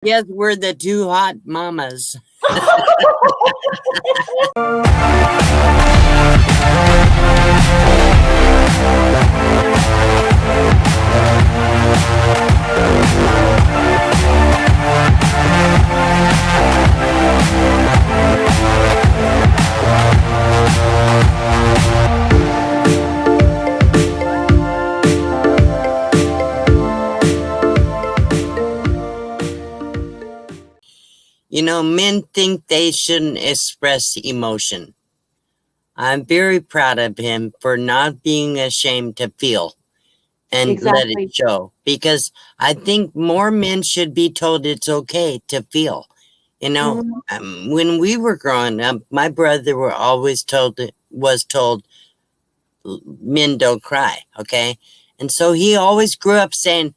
Yes, we're the two hot mamas. You know, men think they shouldn't express emotion. I'm very proud of him for not being ashamed to feel and let it Exactly. show. Because I think more men should be told it's okay to feel. You know, when we were growing up, my brother was told men don't cry, okay? And so he always grew up saying,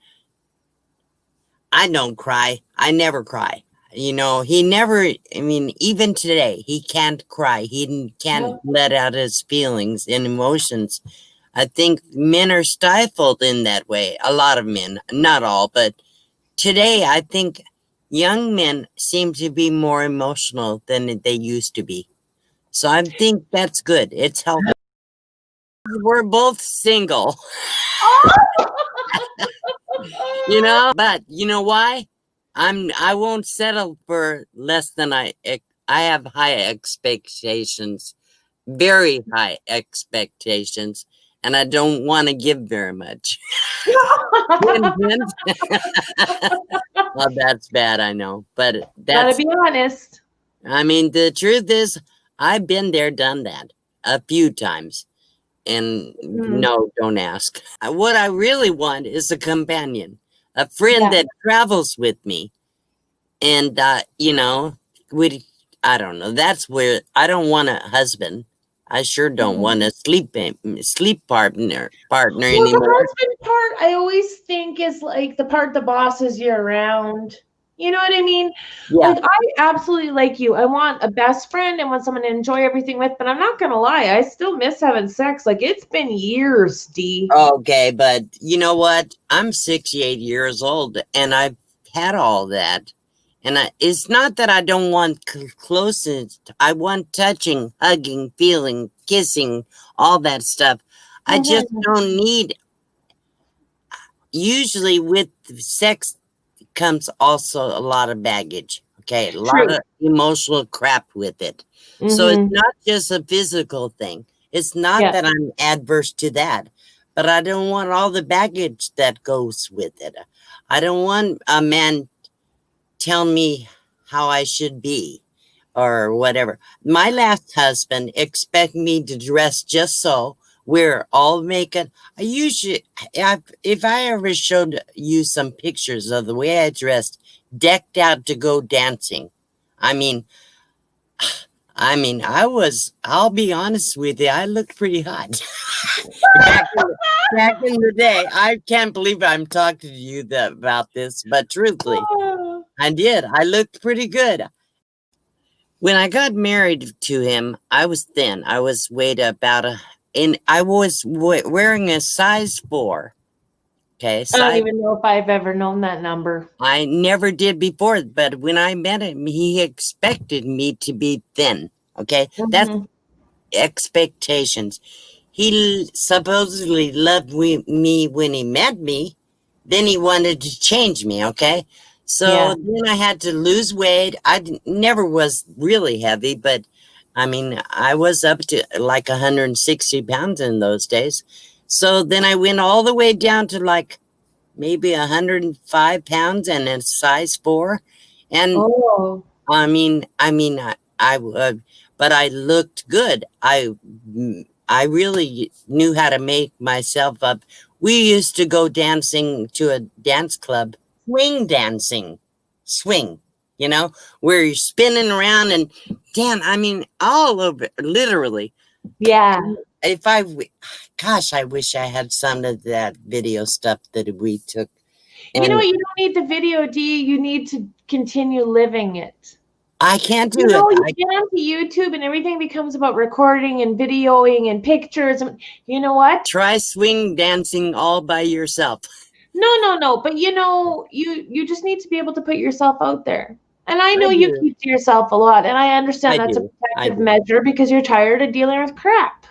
I don't cry. I never cry. You know, he never, I mean, even today, he can't cry. He can't let out his feelings and emotions. I think men are stifled in that way. A lot of men, not all, but today, I think young men seem to be more emotional than they used to be. So I think that's good. It's healthy. We're both single, you know, but you know why? I won't settle for less than I have high expectations, very high expectations, and I don't want to give very much. Well, that's bad, I know, but Gotta that's, be honest. I mean, the truth is, I've been there, done that a few times. And no, don't ask. What I really want is a companion, a friend Yeah. that travels with me. And, you know, we, I don't know. That's where I don't want a husband. I sure don't want a sleep partner Well, the anymore. husband part, I always think is like the part the bosses you around. You know what I mean? Yeah. Like, I absolutely like you. I want a best friend. I want someone to enjoy everything with, but I'm not gonna lie, I still miss having sex. Like, it's been years, Dee. Okay, but you know what? I'm 68 years old and I've had all that. And it's not that I don't want closeness. I want touching, hugging, feeling, kissing, all that stuff. I just don't need. Usually, with sex comes also a lot of baggage. Okay, a lot True. of emotional crap with it. So it's not just a physical thing. It's not Yeah. that I'm adverse to that, but I don't want all the baggage that goes with it. I don't want a man tell me how I should be or whatever. My last husband expect me to dress just so, wear all makeup. If I ever showed you some pictures of the way I dressed, decked out to go dancing, I mean, I'll be honest with you, I looked pretty hot. back in the day, I can't believe I'm talking to you about this, but truthfully, I did. I looked pretty good. When I got married to him, I was thin. I was weighed about and I was wearing a size 4. Okay, I don't size. even know if I've ever known that number. I never did before, but when I met him, he expected me to be thin. Okay, that's expectations. He supposedly loved me when he met me. Then he wanted to change me. Okay, so Yeah. then I had to lose weight. Never was really heavy, but I mean, I was up to like 160 pounds in those days. So then I went all the way down to like maybe 105 pounds and a size 4. And Oh. but I looked good. I really knew how to make myself up. We used to go dancing to a dance club, swing dancing, swing, you know, where you're spinning around and all over, literally. Yeah. Gosh, I wish I had some of that video stuff that we took. You know And what? You don't need the video, Dee. You need to continue living it. I can't do You it. know, you get onto YouTube and everything becomes about recording and videoing and pictures. And you know what? Try swing dancing all by yourself. No. But you just need to be able to put yourself out there. And I I know you do. keep to yourself a lot, and I understand I that's a do. I protective do. measure because you're tired of dealing with crap.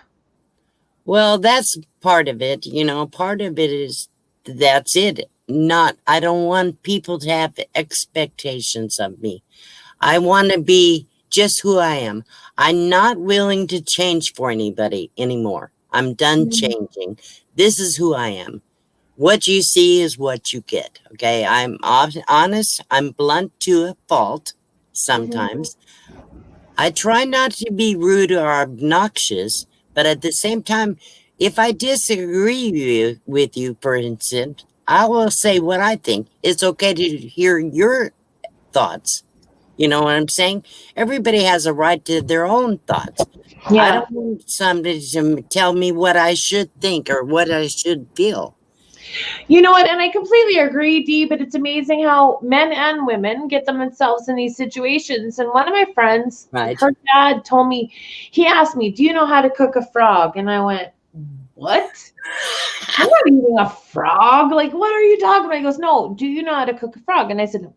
Well, that's part of it. Part of it is that's it. I don't want people to have expectations of me. I want to be just who I am. I'm not willing to change for anybody anymore. I'm done Mhm. changing. This is who I am. What you see is what you get. Okay. I'm honest. I'm blunt to a fault Mhm. sometimes. I try not to be rude or obnoxious, but at the same time, if I disagree with you, for instance, I will say what I think. It's okay to hear your thoughts. You know what I'm saying? Everybody has a right to their own thoughts. I Yeah. don't want somebody to tell me what I should think or what I should feel. You know what? And I completely agree, Dee, but it's amazing how men and women get themselves in these situations. And one of my friends, Right? her dad told me, he asked me, "Do you know how to cook a frog?" And I went, "What? I'm not eating a frog. Like, what are you talking about?" He goes, "No, do you know how to cook a frog?" And I said,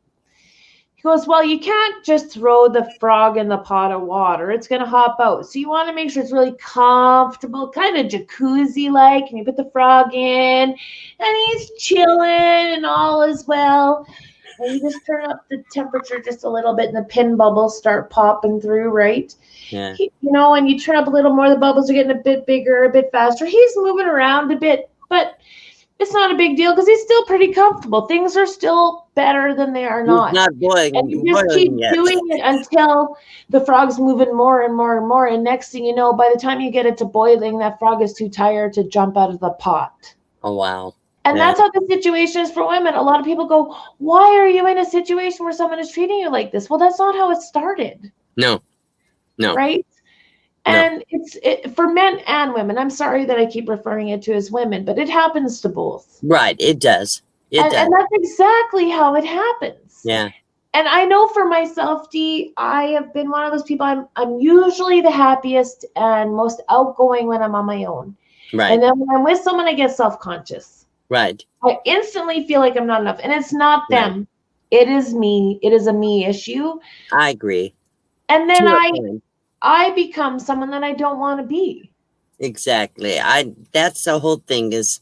he goes, "Well, you can't just throw the frog in the pot of water. It's going to hop out. So you want to make sure it's really comfortable, kind of jacuzzi like. And you put the frog in, and he's chilling, and all is well. And you just turn up the temperature just a little bit, and the pin bubbles start popping through, right? Yeah. And you turn up a little more, the bubbles are getting a bit bigger, a bit faster. He's moving around a bit, but it's not a big deal because he's still pretty comfortable. Things are still better than they are He's not. not And you just boiling keep yet. doing it until the frog's moving more and more and more. And next thing you know, by the time you get it to boiling, that frog is too tired to jump out of the pot. Oh, wow. And Yeah. that's how the situation is for women. A lot of people go, "Why are you in a situation where someone is treating you like this?" Well, that's not how it started, No, no, right? no. And for men and women. I'm sorry that I keep referring it to as women, but it happens to both. Right. It does. It And does. that's exactly how it happens. Yeah. And I know for myself, Dee, I have been one of those people. I'm usually the happiest and most outgoing when I'm on my own. And Right. then when I'm with someone, I get self-conscious. Right. I instantly feel like I'm not enough. And it's not Right. them. It is me. It is a me issue. I agree. And then To a I point. I become someone that I don't want to be. Exactly. That's the whole thing is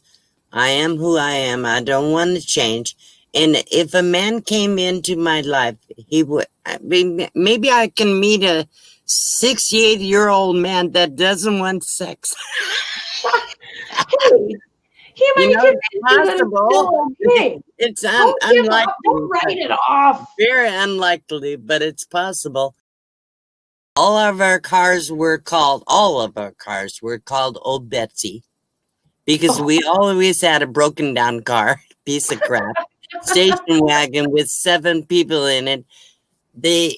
I am who I am. I don't want to change. And if a man came into my life, he would, I mean, maybe I can meet a 68-year-old man that doesn't want sex. Hey, he might get It's into that. It's possible. still okay. It's Don't give up. Don't unlikely, write but it off. very unlikely, but it's possible. All of our cars were called Old Betsy because we always had a broken down car, piece of crap, station wagon with 7 people in it.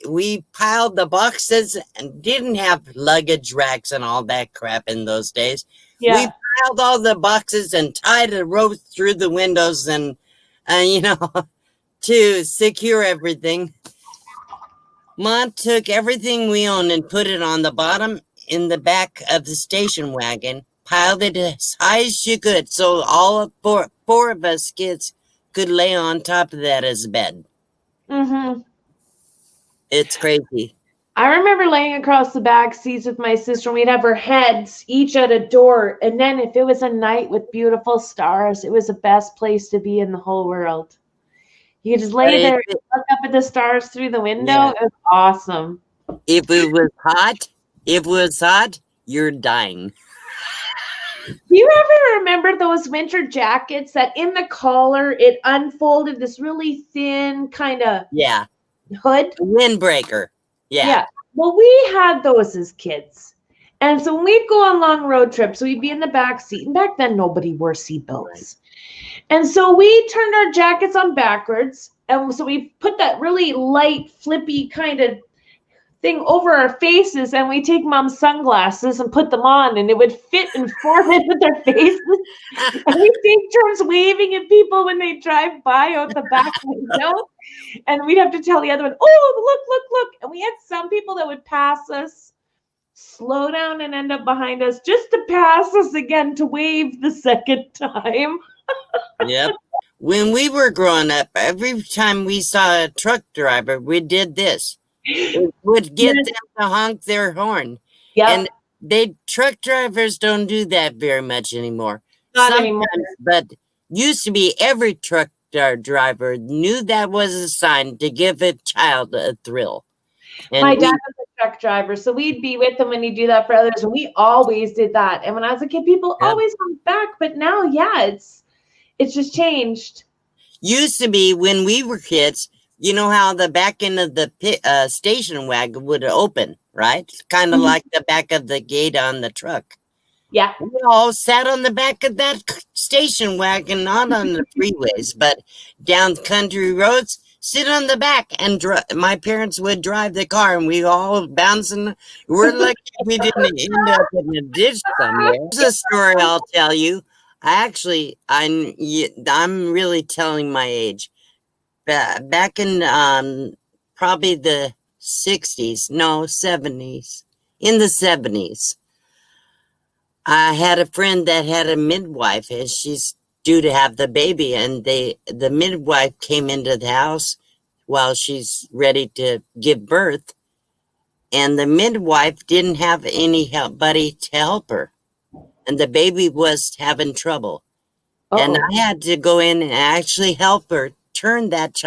We piled the boxes and didn't have luggage racks and all that crap in those days. We Yeah. piled all the boxes and tied a rope through the windows and to secure everything. Mom took everything we owned and put it on the bottom in the back of the station wagon, piled it as high as she could so all of four of us kids could lay on top of that as a bed. Mm-hmm. It's crazy. I remember laying across the back seats with my sister, and we'd have our heads each at a door. And then, if it was a night with beautiful stars, it was the best place to be in the whole world. You could just But lay there and look up at the stars through the window. yeah, It was awesome. if it was hot, you're dying. Do you ever remember those winter jackets that in the collar it unfolded this really thin kind of Yeah, hood? windbreaker. Yeah, Yeah. Well, we had those as kids. And so when we'd go on long road trips, we'd be in the back seat. And back then, nobody wore right. seatbelts. And so we turned our jackets on backwards. And so we put that really light, flippy kind of thing over our faces. And we take mom's sunglasses and put them on. And it would fit and form into their faces. And we take turns waving at people when they drive by out the back window. And we'd have to tell the other one, "Oh, look." And we had some people that would pass us, slow down, and end up behind us just to pass us again to wave the second time. Yep. When we were growing up, every time we saw a truck driver, we did this. We would get Yes. them to honk their horn. And Yep. truck drivers don't do that very much anymore. Not anymore. Sometimes, but used to be every truck driver knew that was a sign to give a child a thrill. And My dad was a truck driver, so we'd be with him when he'd do that for others, and we always did that. And when I was a kid, people always hung back, but now, yeah, it's just changed. Used to be when we were kids, you know how the back end of the station wagon would open, right? Kind of like the back of the gate on the truck. Yeah. We all sat on the back of that station wagon, not on the freeways, but down country roads, sit on the back, and my parents would drive the car, and we all bouncing. We're lucky we didn't end up in a ditch somewhere. There's a story I'll tell you. I'm really telling my age. Back in probably the 60s, no, 70s, in the 70s, I had a friend that had a midwife, and she's due to have the baby, and the midwife came into the house while she's ready to give birth, and the midwife didn't have anybody to help her, and the baby was having trouble. And I had to go in and actually help her turn that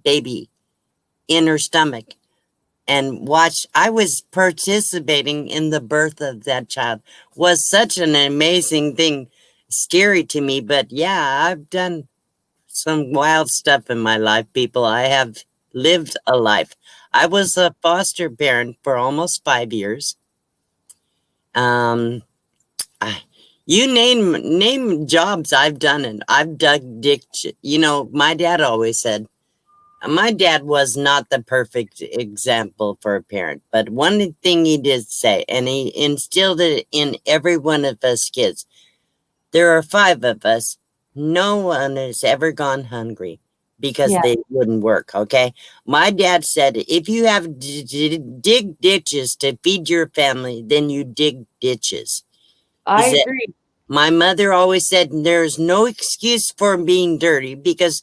baby in her stomach, and watch. I was participating in the birth of that child. Was such an amazing thing. Scary to me, but yeah, I've done some wild stuff in my life, people. I have lived a life. I was a foster parent for almost 5 years. You name jobs I've done, and I've dug ditch. You know, my dad always said, my dad was not the perfect example for a parent, but one thing he did say, and he instilled it in every one of us kids. There are 5 of us. No one has ever gone hungry because they wouldn't work, okay? My dad said, if you have dig ditches to feed your family, then you dig ditches. I agree. My mother always said there's no excuse for being dirty because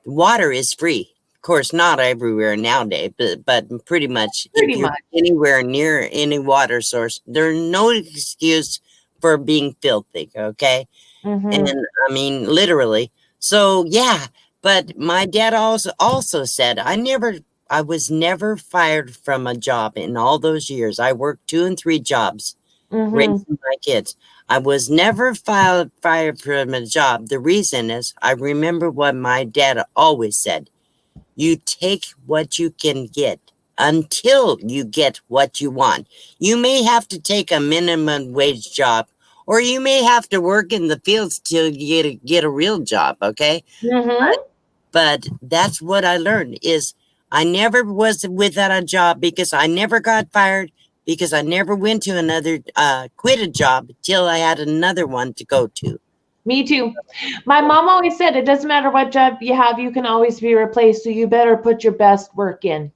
water is free. Of course, not everywhere nowadays, but pretty much if you're anywhere near any water source, there's no excuse for being filthy, okay? And I mean, literally. So, yeah, but my dad also said, I was never fired from a job in all those years. I worked 2 and 3 jobs raising my kids. I was never fired from a job. The reason is I remember what my dad always said. You take what you can get until you get what you want. You may have to take a minimum wage job, or you may have to work in the fields till you get a real job, okay? But that's what I learned is I never was without a job because I never got fired, because I never went to another, quit a job till I had another one to go to. Me too. My mom always said, it doesn't matter what job you have, you can always be replaced, so you better put your best work in.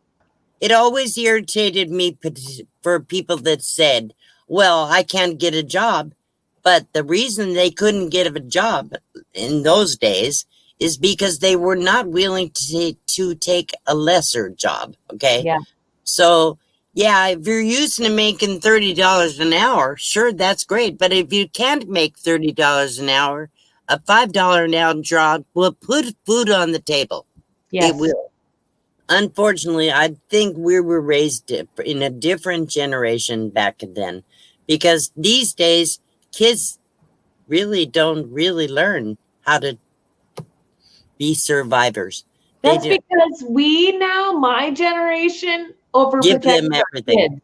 It always irritated me for people that said, well, I can't get a job. But the reason they couldn't get a job in those days is because they were not willing to take a lesser job, okay? Yeah. So, yeah, if you're used to making $30 an hour, sure, that's great. But if you can't make $30 an hour, a $5 an hour job will put food on the table. Yes. It will. Unfortunately, I think we were raised in a different generation back then, because these days, kids really don't really learn how to be survivors. That's because we now, my generation, give them overprotect everything.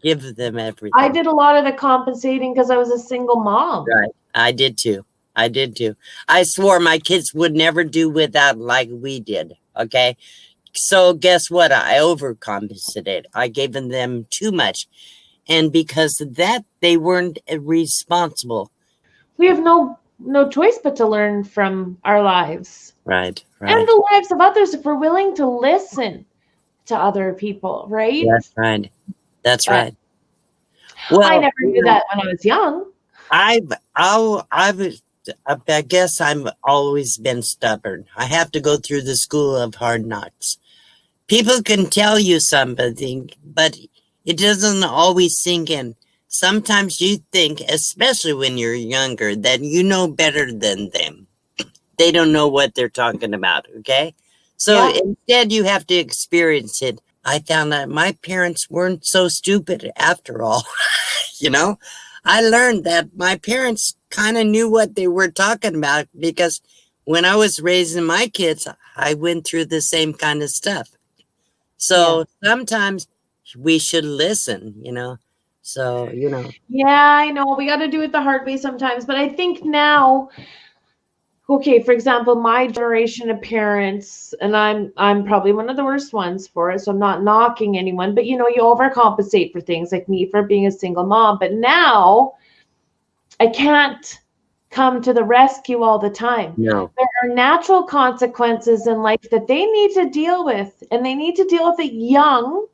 Give them everything. I did a lot of the compensating because I was a single mom. Right. I did too. I swore my kids would never do without like we did. Okay. So guess what? I overcompensated. I gave them too much. And because of that, they weren't responsible. We have no choice but to learn from our lives. Right. And the lives of others if we're willing to listen to other people, right? That's right. Well, I never knew that when I was young. I've I guess I've always been stubborn. I have to go through the school of hard knocks. People can tell you something, but it doesn't always sink in. Sometimes you think, especially when you're younger, that you know better than them. They don't know what they're talking about, okay? So Yeah. instead, you have to experience it. I found that my parents weren't so stupid after all. You know, I learned that my parents kind of knew what they were talking about because when I was raising my kids, I went through the same kind of stuff. Yeah. So sometimes we should listen, you know. So, you know, Yeah, I know. We got to do it the hard way sometimes. But I think now, okay, for example, my generation of parents, and I'm probably one of the worst ones for it, so I'm not knocking anyone, but you overcompensate for things like me for being a single mom. But now I can't come to the rescue all the time. no. There are natural consequences in life that they need to deal with, and they need to deal with it young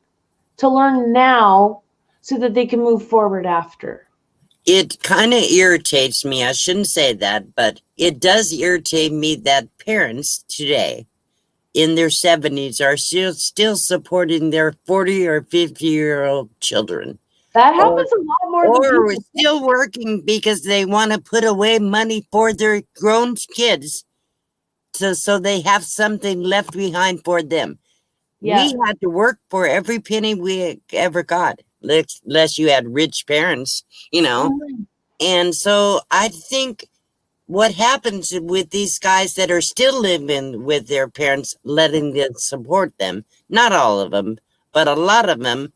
to learn now so that they can move forward after. It kind of irritates me. I shouldn't say that, but it does irritate me that parents today in their 70s are still supporting their 40 or 50-year-old children. That Or happens a lot more than or we're people think. still working because they want to put away money for their grown kids so they have something left behind for them. Yeah. We had to work for every penny we ever got, unless you had rich parents, you know. Mhm. And so I think what happens with these guys that are still living with their parents, letting them support them, not all of them, but a lot of them,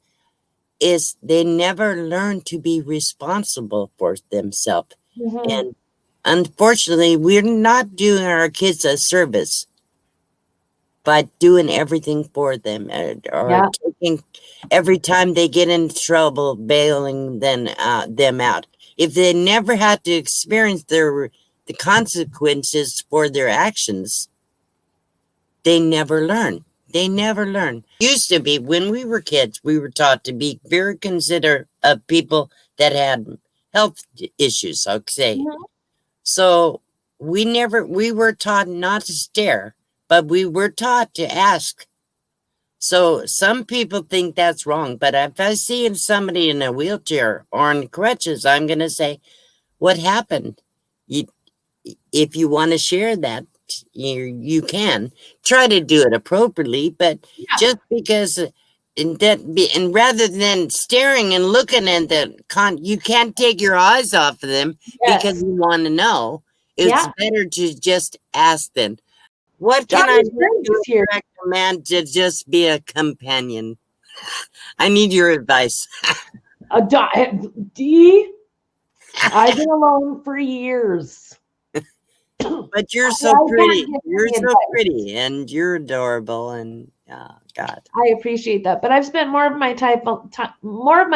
is they never learn to be responsible for themselves. Mhm. And unfortunately, we're not doing our kids a service by doing everything for them or Yeah. taking every time they get in trouble, bailing them out. If they never had to experience the consequences for their actions, they never learn. They never learn. Used to be when we were kids, we were taught to be very considerate of people that had health issues, I'll say. Mhm. So we were taught not to stare, but we were taught to ask. So some people think that's wrong, but if I see somebody in a wheelchair or on crutches, I'm going to say, what happened? You, if you want to share that, you can try to do it appropriately, but Yeah. just because and rather than staring and looking at you can't take your eyes off of them because Yes. you want to know. It's Yeah. better to just ask them, what can I Dr. do Strange to is here. attract a man to just be a companion? I need your advice. D. I've been alone for years. But you're so I pretty. can't give You're any so advice. pretty and you're adorable and God. I appreciate that, but I've spent more of my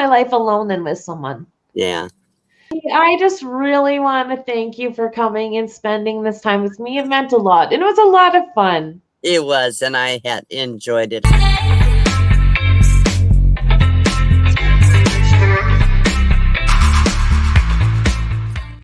life alone than with someone. Yeah. I just really want to thank you for coming and spending this time with me. It meant a lot, and it was a lot of fun. It was, and I had enjoyed it.